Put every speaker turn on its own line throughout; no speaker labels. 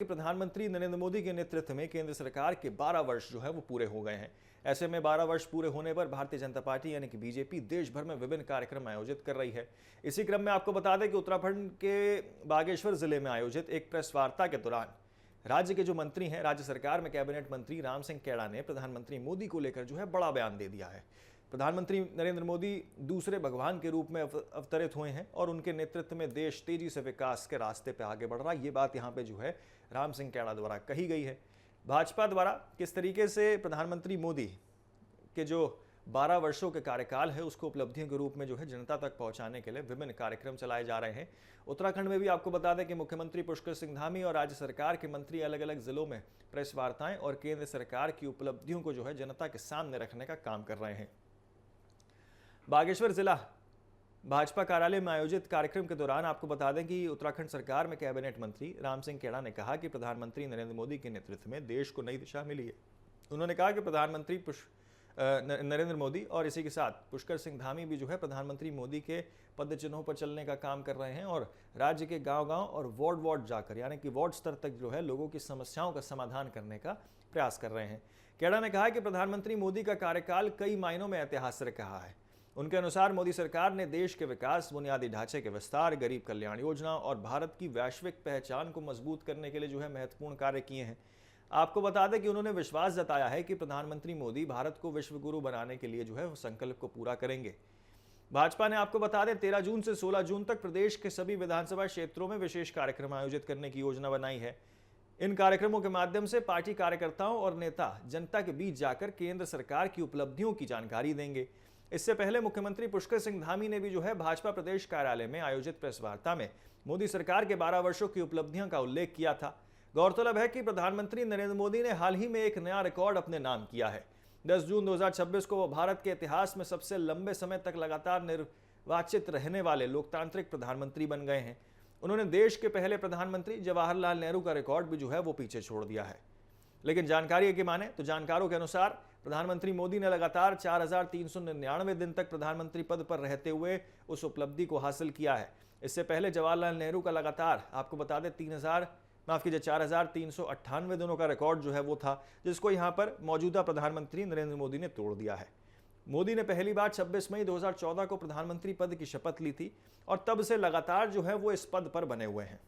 प्रधानमंत्री नरेंद्र मोदी के नेतृत्व में केंद्र सरकार के 12 वर्ष जो है वो पूरे हो गए हैं। ऐसे में 12 वर्ष पूरे होने पर भारतीय जनता पार्टी यानी कि बीजेपी देश भर में विभिन्न कार्यक्रम आयोजित कर रही है। इसी क्रम में आपको बता दें कि उत्तराखंड के बागेश्वर जिले में आयोजित एक प्रेस वार्ता के दौरान राज्य के जो मंत्री हैं, राज्य सरकार में कैबिनेट मंत्री राम सिंह कैड़ा ने प्रधानमंत्री मोदी को लेकर जो है बड़ा बयान दे दिया है। प्रधानमंत्री नरेंद्र मोदी दूसरे भगवान के रूप में अवतरित हुए हैं और उनके नेतृत्व में देश तेजी से विकास के रास्ते पर आगे बढ़ रहा है। ये बात यहाँ पे जो है राम सिंह कैड़ा द्वारा कही गई है। भाजपा द्वारा किस तरीके से प्रधानमंत्री मोदी के जो 12 वर्षों के कार्यकाल है उसको उपलब्धियों के रूप में जो है जनता तक पहुंचाने के लिए विभिन्न कार्यक्रम चलाए जा रहे हैं। उत्तराखंड में भी आपको बता दें कि मुख्यमंत्री पुष्कर सिंह धामी और राज्य सरकार के मंत्री अलग अलग जिलों में प्रेस वार्ताएं और केंद्र सरकार की उपलब्धियों को जो है जनता के सामने रखने का काम कर रहे हैं। बागेश्वर जिला भाजपा कार्यालय में आयोजित कार्यक्रम के दौरान आपको बता दें कि उत्तराखंड सरकार में कैबिनेट मंत्री राम सिंह कैड़ा ने कहा कि प्रधानमंत्री नरेंद्र मोदी के नेतृत्व में देश को नई दिशा मिली है। उन्होंने कहा कि प्रधानमंत्री नरेंद्र मोदी और इसी के साथ पुष्कर सिंह धामी भी जो है प्रधानमंत्री मोदी के पद चिन्हों पर चलने का काम कर रहे हैं और राज्य के गांव-गांव और वार्ड जाकर यानी कि वार्ड स्तर तक जो है लोगों की समस्याओं का समाधान करने का प्रयास कर रहे हैं। कैड़ा ने कहा कि प्रधानमंत्री मोदी का कार्यकाल कई मायनों में ऐतिहासिक रहा है। उनके अनुसार मोदी सरकार ने देश के विकास, बुनियादी ढांचे के विस्तार, गरीब कल्याण योजना और भारत की वैश्विक पहचान को मजबूत करने के लिए जो है महत्वपूर्ण कार्य किए हैं। आपको बता दें कि उन्होंने विश्वास जताया है कि प्रधानमंत्री मोदी भारत को विश्व गुरु बनाने के लिए जो है वो संकल्प को पूरा करेंगे। भाजपा ने आपको बता दें 13 जून से 16 जून तक प्रदेश के सभी विधानसभा क्षेत्रों में विशेष कार्यक्रम आयोजित करने की योजना बनाई है। इन कार्यक्रमों के माध्यम से पार्टी कार्यकर्ताओं और नेता जनता के बीच जाकर केंद्र सरकार की उपलब्धियों की जानकारी देंगे। इससे पहले मुख्यमंत्री पुष्कर सिंह धामी ने भी जो है भाजपा प्रदेश कार्यालय में आयोजित प्रेस वार्ता में मोदी सरकार के 12 वर्षों की उपलब्धियों का उल्लेख किया था। गौरतलब है कि प्रधानमंत्री नरेंद्र मोदी ने हाल ही में एक नया रिकॉर्ड अपने नाम किया है। 10 जून 2026 को वो भारत के इतिहास में सबसे लंबे समय तक लगातार निर्वाचित रहने वाले लोकतांत्रिक प्रधानमंत्री बन गए हैं। उन्होंने देश के पहले प्रधानमंत्री जवाहरलाल नेहरू का रिकॉर्ड भी जो है वो पीछे छोड़ दिया है। लेकिन जानकारी की माने तो जानकारों के अनुसार प्रधानमंत्री मोदी ने लगातार 4399 दिन तक प्रधानमंत्री पद पर रहते हुए उस उपलब्धि को हासिल किया है। इससे पहले जवाहरलाल नेहरू का लगातार आपको बता दें 4398 दिनों का रिकॉर्ड जो है वो था, जिसको यहां पर मौजूदा प्रधानमंत्री नरेंद्र मोदी ने तोड़ दिया है। मोदी ने पहली बार 26 मई 2014 को प्रधानमंत्री पद की शपथ ली थी और तब से लगातार जो है वो इस पद पर बने हुए हैं।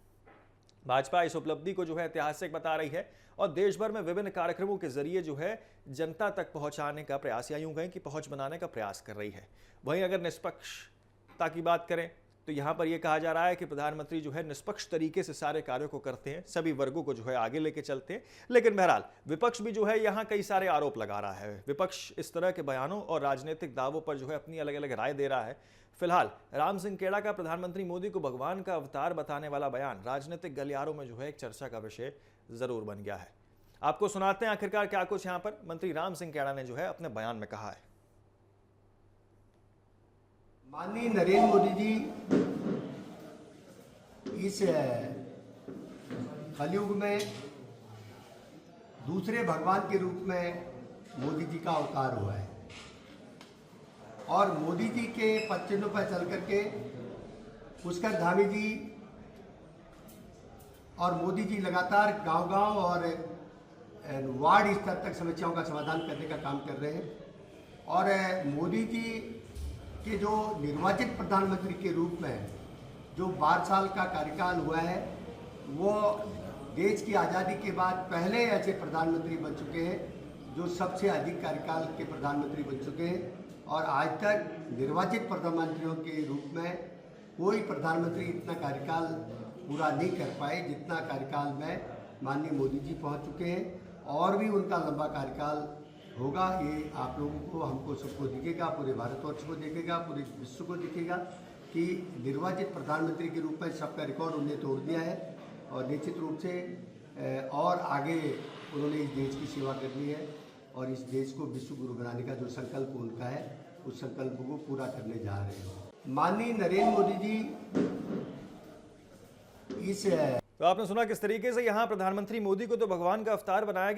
भाजपा इस उपलब्धि को जो है ऐतिहासिक बता रही है और देश भर में विभिन्न कार्यक्रमों के जरिए जो है जनता तक पहुंचाने का प्रयास या यूं कहें कि पहुंच बनाने का प्रयास कर रही है। वहीं अगर निष्पक्षता की बात करें तो यहां पर यह कहा जा रहा है कि प्रधानमंत्री जो है निष्पक्ष तरीके से सारे कार्यों को करते हैं, सभी वर्गों को जो है आगे लेके चलते हैं। लेकिन बहरहाल विपक्ष भी जो है यहां कई सारे आरोप लगा रहा है। विपक्ष इस तरह के बयानों और राजनीतिक दावों पर जो है अपनी अलग अलग राय दे रहा है। फिलहाल राम सिंह कैड़ा का प्रधानमंत्री मोदी को भगवान का अवतार बताने वाला बयान राजनीतिक गलियारों में जो है एक चर्चा का विषय जरूर बन गया है। आपको सुनाते हैं आखिरकार क्या कुछ यहां पर मंत्री राम सिंह कैड़ा ने जो है अपने बयान में कहा है।
माननीय नरेंद्र मोदी जी इस कलयुग में दूसरे भगवान के रूप में मोदी जी का अवतार हुआ है और मोदी जी के पद चिन्हों पर चल करके पुष्कर धामी जी और मोदी जी लगातार गांव-गांव और वार्ड स्तर तक समस्याओं का समाधान करने का काम कर रहे हैं और मोदी जी के जो निर्वाचित प्रधानमंत्री के रूप में जो 12 साल का कार्यकाल हुआ है वो देश की आज़ादी के बाद पहले ऐसे प्रधानमंत्री बन चुके हैं जो सबसे अधिक कार्यकाल के प्रधानमंत्री बन चुके हैं और आज तक निर्वाचित प्रधानमंत्रियों के रूप में कोई प्रधानमंत्री इतना कार्यकाल पूरा नहीं कर पाए जितना कार्यकाल में माननीय मोदी जी पहुंच चुके हैं और भी उनका लंबा कार्यकाल होगा। ये आप लोगों को, हमको सबको दिखेगा, पूरे भारतवर्ष को दिखेगा, पूरे विश्व को दिखेगा कि निर्वाचित प्रधानमंत्री के रूप में सबका रिकॉर्ड उन्होंने तोड़ दिया है और निश्चित रूप से और आगे उन्होंने इस देश की सेवा करनी है और इस देश को विश्व गुरु बनाने का जो संकल्प उनका है उस संकल्प को पूरा करने जा रहे हैं। माननीय नरेंद्र मोदी जी इस
तो आपने सुना किस तरीके से यहाँ प्रधानमंत्री मोदी को तो भगवान का अवतार बनाया गया।